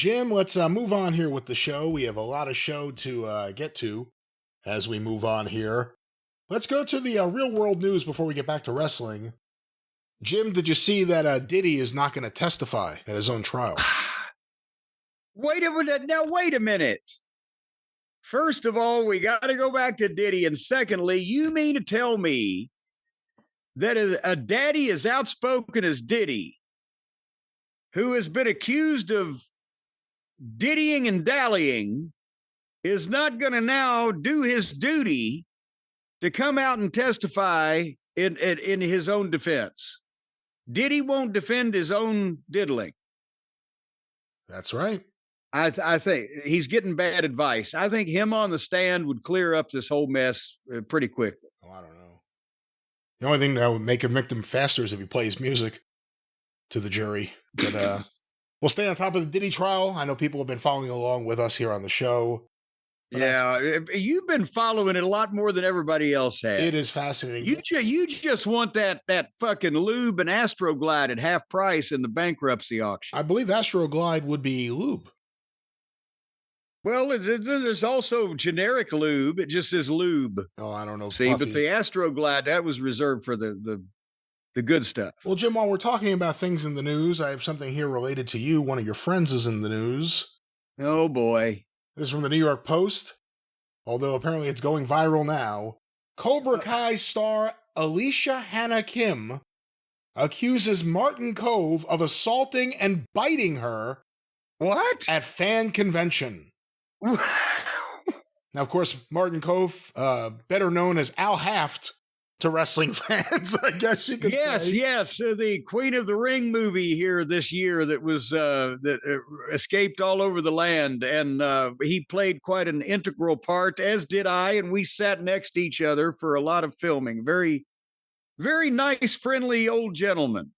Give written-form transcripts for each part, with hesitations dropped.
Jim, let's move on here with the show. We have a lot of show to get to as we move on here. Let's go to the real world news before we get back to wrestling. Jim, did you see that Diddy is not going to testify at his own trial? Wait a minute. First of all, we got to go back to Diddy. And secondly, you mean to tell me that a daddy as outspoken as Diddy, who has been accused of diddying and dallying, is not going to now do his duty to come out and testify in his own defense? Diddy won't defend his own diddling. That's right. I think he's getting bad advice. I think him on the stand would clear up this whole mess pretty quickly. Oh, I don't know. The only thing that would make him victim faster is if he plays music to the jury. But we'll stay on top of the Diddy trial. I know people have been following along with us here on the show. Yeah, you've been following it a lot more than everybody else has. It is fascinating. You just want that fucking lube and Astroglide at half price in the bankruptcy auction. I believe Astroglide would be lube. Well, there's also generic lube. It just says lube. Oh, I don't know. See, Puffy. But the Astroglide, that was reserved for the good stuff. Well, Jim, while we're talking about things in the news, I have something here related to you. One of your friends is in the news. Oh, boy. This is from the New York Post, although apparently it's going viral now. Cobra Kai star Alicia Hannah Kim accuses Martin Kove of assaulting and biting her. What? At fan convention. Now, of course, Martin Kove, better known as Al Haft to wrestling fans, I guess you could say. Yes. The Queen of the Ring movie here this year that was that escaped all over the land, and he played quite an integral part, as did I, and we sat next to each other for a lot of filming. Very, very nice, friendly old gentleman.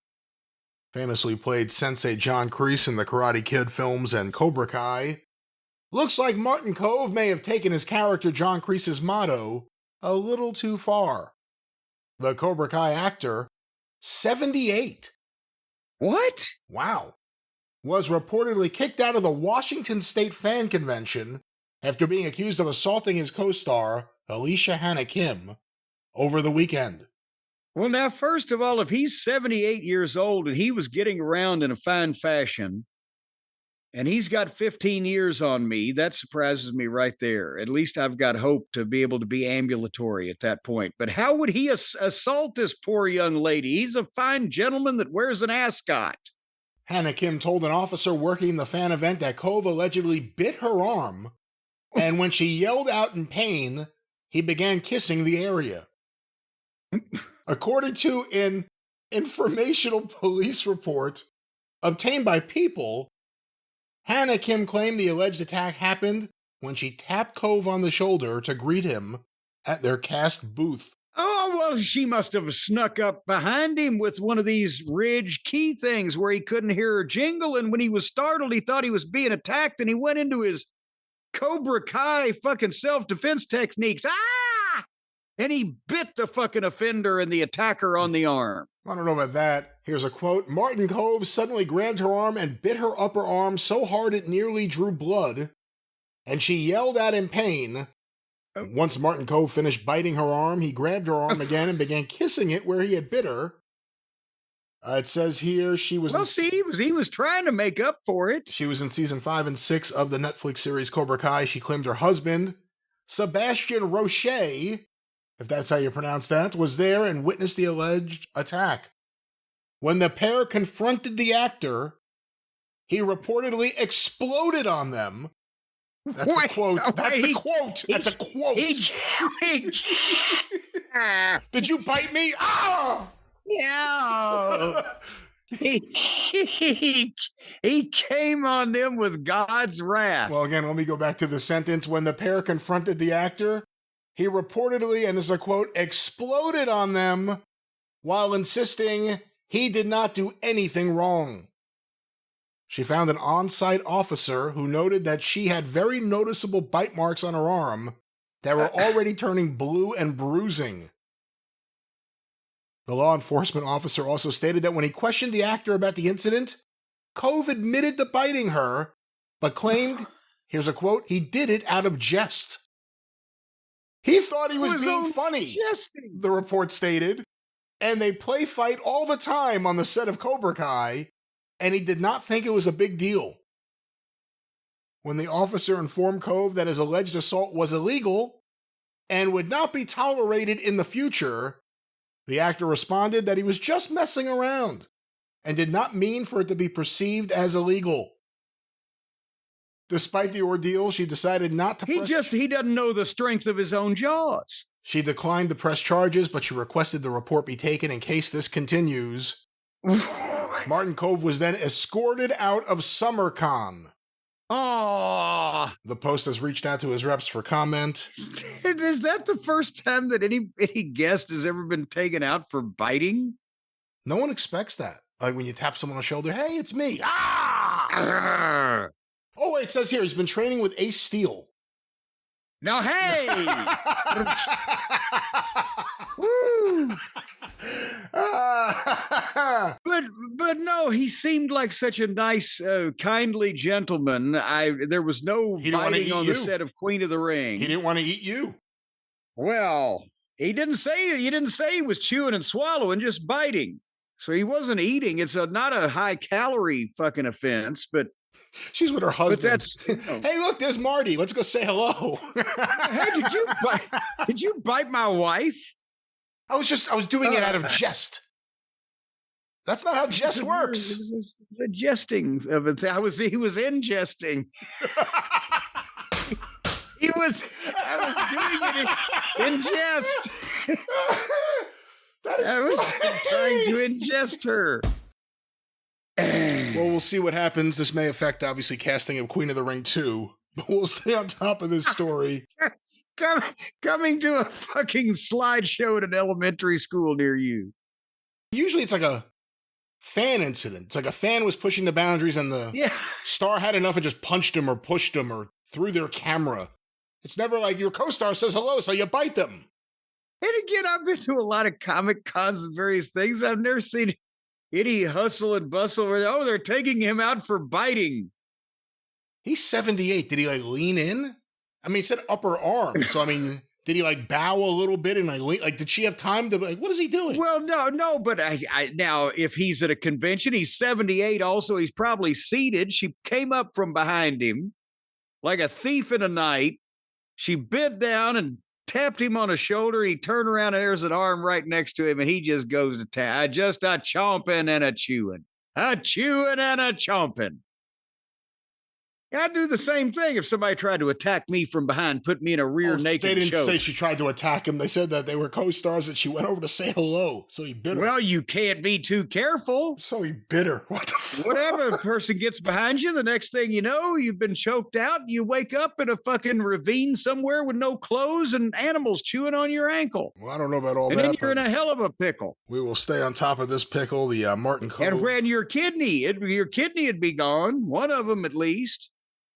Famously played Sensei John Kreese in the Karate Kid films and Cobra Kai. Looks like Martin Kove may have taken his character John Kreese's motto a little too far. The Cobra Kai actor, 78. What? Wow. Was reportedly kicked out of the Washington State Fan Convention after being accused of assaulting his co-star, Alicia Hannah Kim, over the weekend. Well, now, first of all, if he's 78 years old and he was getting around in a fine fashion, and he's got 15 years on me, that surprises me right there. At least I've got hope to be able to be ambulatory at that point. But how would he assault this poor young lady? He's a fine gentleman that wears an ascot. Hannah Kim told an officer working the fan event that Kove allegedly bit her arm, and when she yelled out in pain, he began kissing the area. According to an informational police report obtained by People, Hannah Kim claimed the alleged attack happened when she tapped Kove on the shoulder to greet him at their cast booth. Oh, well, she must have snuck up behind him with one of these ridge key things where he couldn't hear her jingle, and when he was startled, he thought he was being attacked, and he went into his Cobra Kai fucking self-defense techniques. Ah! And he bit the fucking offender and the attacker on the arm. I don't know about that. Here's a quote. Martin Kove suddenly grabbed her arm and bit her upper arm so hard it nearly drew blood, and she yelled out in pain. Once Martin Kove finished biting her arm, he grabbed her arm again and began kissing it where he had bit her. It says here she was... Well, he was trying to make up for it. She was in season 5 and 6 of the Netflix series Cobra Kai. She claimed her husband, Sebastian Roche, if that's how you pronounce that, was there and witnessed the alleged attack. When the pair confronted the actor, he reportedly exploded on them. That's a quote. That's a quote. That's a quote. Did you bite me? Ah! Yeah. He came on them with God's wrath. Well, again, let me go back to the sentence. When the pair confronted the actor, he reportedly, and this is a quote, exploded on them while insisting he did not do anything wrong. She found an on-site officer who noted that she had very noticeable bite marks on her arm that were already turning blue and bruising. The law enforcement officer also stated that when he questioned the actor about the incident, Kove admitted to biting her, but claimed, here's a quote, he did it out of jest. He thought he was being funny, jesting. The report stated. And they play fight all the time on the set of Cobra Kai, and he did not think it was a big deal. When the officer informed Kove that his alleged assault was illegal and would not be tolerated in the future, the actor responded that he was just messing around and did not mean for it to be perceived as illegal. Despite the ordeal, she decided not to He doesn't know the strength of his own jaws. She declined to press charges, but she requested the report be taken in case this continues. Martin Kove was then escorted out of SummerCon. Oh, The Post has reached out to his reps for comment. Is that the first time that any guest has ever been taken out for biting? No one expects that. Like when you tap someone on the shoulder, hey, it's me. Ah! Oh, wait, it says here he's been training with Ace Steel. Now, hey! Woo! But no, he seemed like such a nice, kindly gentleman. There was no biting on the set of Queen of the Ring. He didn't want to eat you. Well, he didn't say he was chewing and swallowing, just biting. So he wasn't eating. It's not a high calorie fucking offense, but she's with her husband. But that's hey, look, there's Marty. Let's go say hello. Hey, did you bite my wife? I was doing it out of jest. That's not how jest works. The jesting of it. He was ingesting. I was doing it in jest. I was trying to ingest her. Well, we'll see what happens. This may affect, obviously, casting of Queen of the Ring 2, but we'll stay on top of this story. Coming to a fucking slideshow at an elementary school near you. Usually it's like a fan incident. It's like a fan was pushing the boundaries and the star had enough and just punched him or pushed him or threw their camera. It's never like your co-star says hello, so you bite them. And again, I've been to a lot of Comic Cons and various things. I've never seen any hustle and bustle where, they're taking him out for biting. He's 78. Did he lean in? I mean, he said upper arm. So, I mean, did he bow a little bit and did she have time to what is he doing? Well, no, but I now if he's at a convention, he's 78 also. He's probably seated. She came up from behind him like a thief in the night. She bent down and tapped him on the shoulder. He turned around and there's an arm right next to him, and he just goes to town. A chomping and a chewing. A chewing and a chomping. I'd do the same thing if somebody tried to attack me from behind, put me in a rear naked They didn't choke. say she tried to attack him. They said that they were co-stars and she went over to say hello. So he bit her. Well, you can't be too careful. So he bit her. What the fuck? Whatever person gets behind you, the next thing you know, you've been choked out. You wake up in a fucking ravine somewhere with no clothes and animals chewing on your ankle. Well, I don't know about all and that. And then you're in a hell of a pickle. We will stay on top of this pickle, the Martin Kove. And when your kidney would be gone, one of them at least.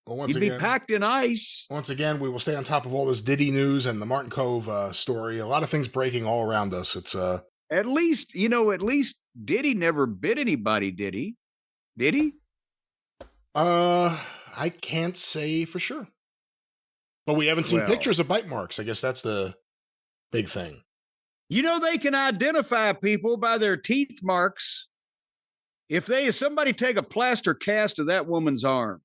Well, You'd be packed in ice. Once again, we will stay on top of all this Diddy news and the Martin Kove story. A lot of things breaking all around us. It's at least Diddy never bit anybody, did he? Did he? I can't say for sure. But we haven't seen pictures of bite marks. I guess that's the big thing. They can identify people by their teeth marks. If somebody take a plaster cast of that woman's arm,